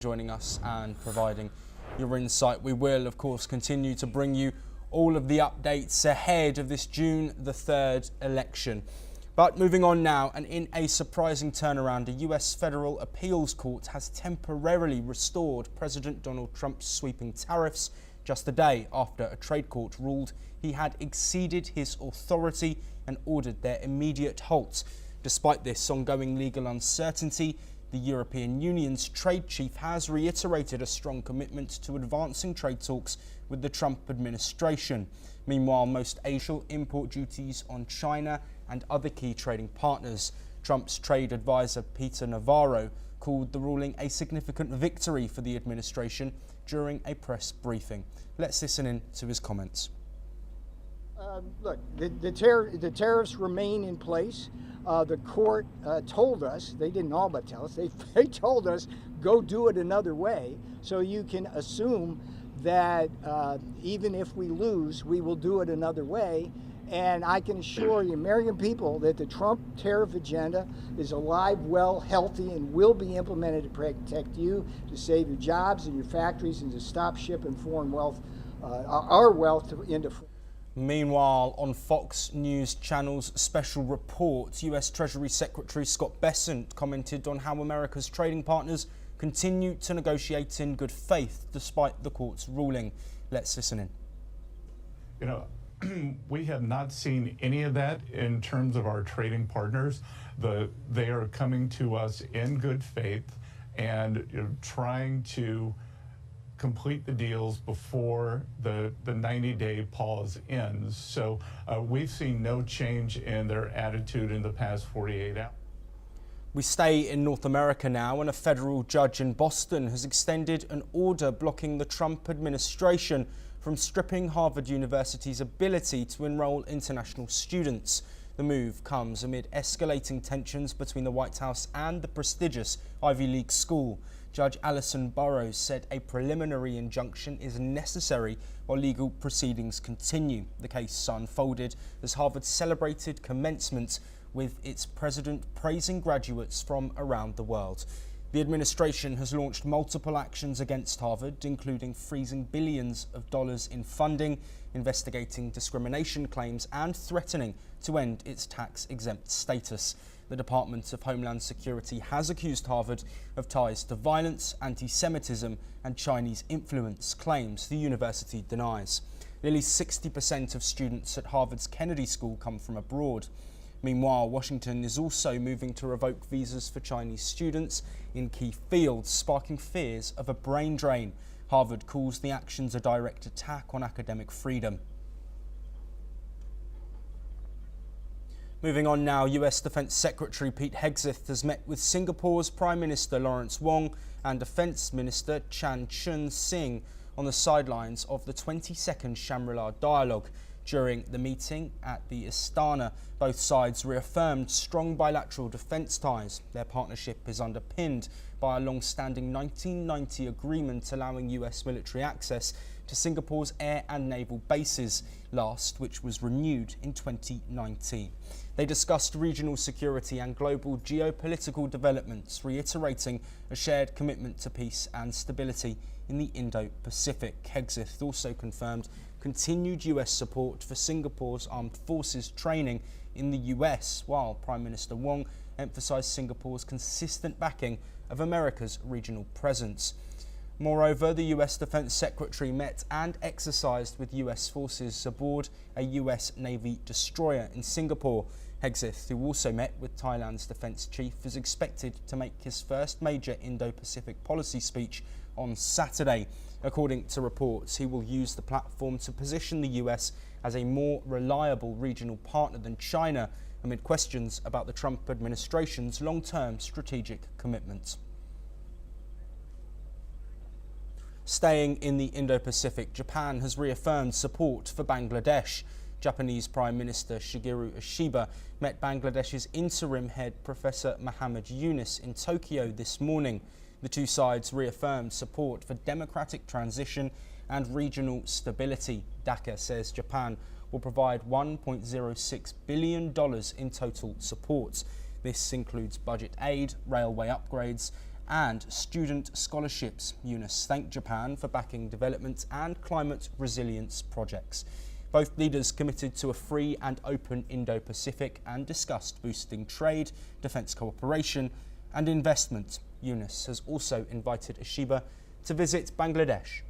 joining us and providing your insight. We will, of course, continue to bring you all of the updates ahead of this June the 3rd election. But moving on now, and in a surprising turnaround, a US federal appeals court has temporarily restored President Donald Trump's sweeping tariffs just a day after a trade court ruled he had exceeded his authority and ordered their immediate halt. Despite this ongoing legal uncertainty, the European Union's trade chief has reiterated a strong commitment to advancing trade talks with the Trump administration. Meanwhile, most Asian import duties on China and other key trading partners. Trump's trade advisor Peter Navarro called the ruling a significant victory for the administration during a press briefing. Let's listen in to his comments. Look, the tariffs remain in place. The court told us, they didn't all but tell us, they told us, go do it another way. So you can assume that even if we lose, we will do it another way. And I can assure the American people that the Trump tariff agenda is alive, well, healthy, and will be implemented to protect you, to save your jobs and your factories, and to stop shipping foreign wealth, our wealth into. Meanwhile, on Fox News Channel's special report, US Treasury Secretary Scott Bessent commented on how America's trading partners continue to negotiate in good faith despite the court's ruling. Let's listen in. You know, we have not seen any of that in terms of our trading partners. They are coming to us in good faith and trying to complete the deals before the 90-day pause ends. So we've seen no change in their attitude in the past 48 hours. We stay in North America now, and a federal judge in Boston has extended an order blocking the Trump administration from stripping Harvard University's ability to enroll international students. The move comes amid escalating tensions between the White House and the prestigious Ivy League school. Judge Alison Burroughs said a preliminary injunction is necessary while legal proceedings continue. The case unfolded as Harvard celebrated commencement with its president praising graduates from around the world. The administration has launched multiple actions against Harvard, including freezing billions of dollars in funding, investigating discrimination claims, and threatening to end its tax-exempt status. The Department of Homeland Security has accused Harvard of ties to violence, anti-Semitism, and Chinese influence, claims the university denies. Nearly 60% of students at Harvard's Kennedy School come from abroad. Meanwhile, Washington is also moving to revoke visas for Chinese students in key fields, sparking fears of a brain drain. Harvard calls the actions a direct attack on academic freedom. Moving on now, US Defence Secretary Pete Hegseth has met with Singapore's Prime Minister Lawrence Wong and Defence Minister Chan Chun Sing on the sidelines of the 22nd Shangri-La Dialogue. During the meeting at the Istana, both sides reaffirmed strong bilateral defence ties. Their partnership is underpinned by a long-standing 1990 agreement allowing US military access to Singapore's air and naval bases, which was renewed in 2019. They discussed regional security and global geopolitical developments, reiterating a shared commitment to peace and stability in the Indo-Pacific. Hegseth also confirmed continued US support for Singapore's armed forces training in the US, while Prime Minister Wong emphasised Singapore's consistent backing of America's regional presence. Moreover, the US Defence Secretary met and exercised with US forces aboard a US Navy destroyer in Singapore. Hegseth, who also met with Thailand's defence chief, is expected to make his first major Indo-Pacific policy speech on Saturday. According to reports, he will use the platform to position the US as a more reliable regional partner than China, amid questions about the Trump administration's long-term strategic commitments. Staying in the Indo-Pacific, Japan has reaffirmed support for Bangladesh. Japanese Prime Minister Shigeru Ishiba met Bangladesh's interim head Professor Muhammad Yunus in Tokyo this morning. The two sides reaffirmed support for democratic transition and regional stability. Dhaka says Japan will provide $1.06 billion in total support. This includes budget aid, railway upgrades, and student scholarships. Yunus thanked Japan for backing development and climate resilience projects. Both leaders committed to a free and open Indo-Pacific and discussed boosting trade, defence cooperation and investment. Yunus has also invited Ishiba to visit Bangladesh.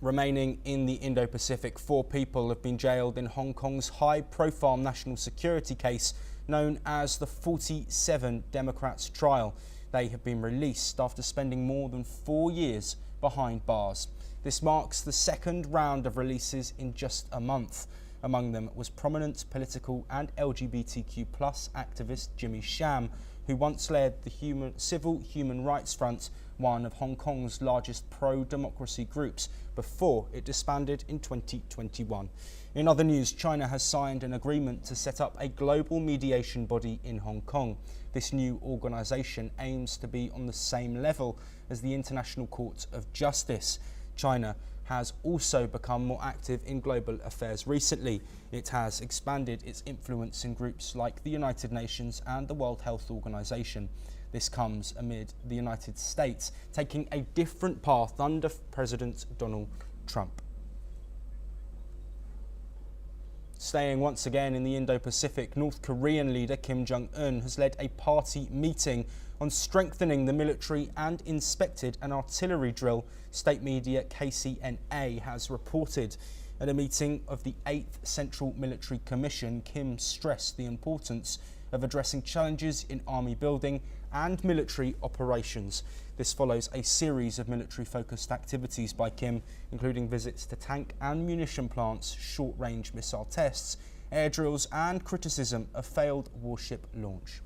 Remaining in the Indo-Pacific, 4 people have been jailed in Hong Kong's high-profile national security case known as the 47 Democrats trial. They have been released after spending more than 4 years behind bars. This marks the second round of releases in just a month. Among them was prominent political and LGBTQ+ activist Jimmy Sham, who once led the Civil Human Rights Front, one of Hong Kong's largest pro-democracy groups, before it disbanded in 2021. In other news, China has signed an agreement to set up a global mediation body in Hong Kong. This new organisation aims to be on the same level as the International Court of Justice. China has also become more active in global affairs recently. It has expanded its influence in groups like the United Nations and the World Health Organization. This comes amid the United States taking a different path under President Donald Trump. Staying once again in the Indo-Pacific, North Korean leader Kim Jong-un has led a party meeting on strengthening the military and inspected an artillery drill, state media KCNA has reported. At a meeting of the 8th Central Military Commission, Kim stressed the importance of addressing challenges in army building and military operations. This follows a series of military-focused activities by Kim, including visits to tank and munition plants, short-range missile tests, air drills and criticism of failed warship launch.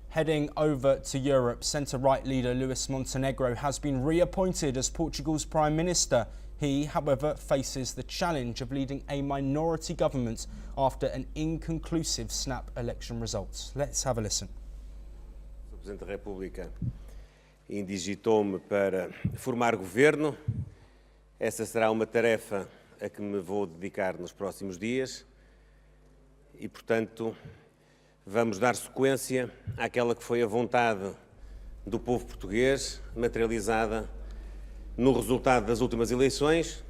Heading over to Europe, centre-right leader Luis Montenegro has been reappointed as Portugal's Prime Minister. He, however, faces the challenge of leading a minority government after an inconclusive snap election results. Let's have a listen. O Presidente da República indigitou-me para formar governo. Essa será uma tarefa a que me vou dedicar nos próximos dias e, portanto, vamos dar sequência àquela que foi a vontade do povo português, materializada no resultado das últimas eleições.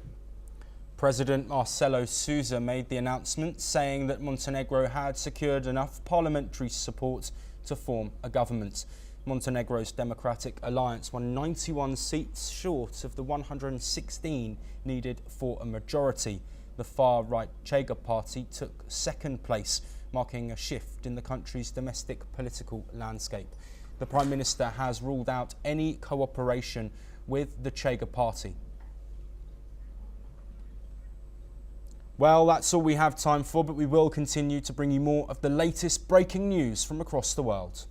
President Marcelo Sousa made the announcement, saying that Montenegro had secured enough parliamentary support to form a government. Montenegro's Democratic Alliance won 91 seats, short of the 116 needed for a majority. The far-right Chega party took second place, marking a shift in the country's domestic political landscape. The Prime Minister has ruled out any cooperation with the Chega party. Well, that's all we have time for, but we will continue to bring you more of the latest breaking news from across the world.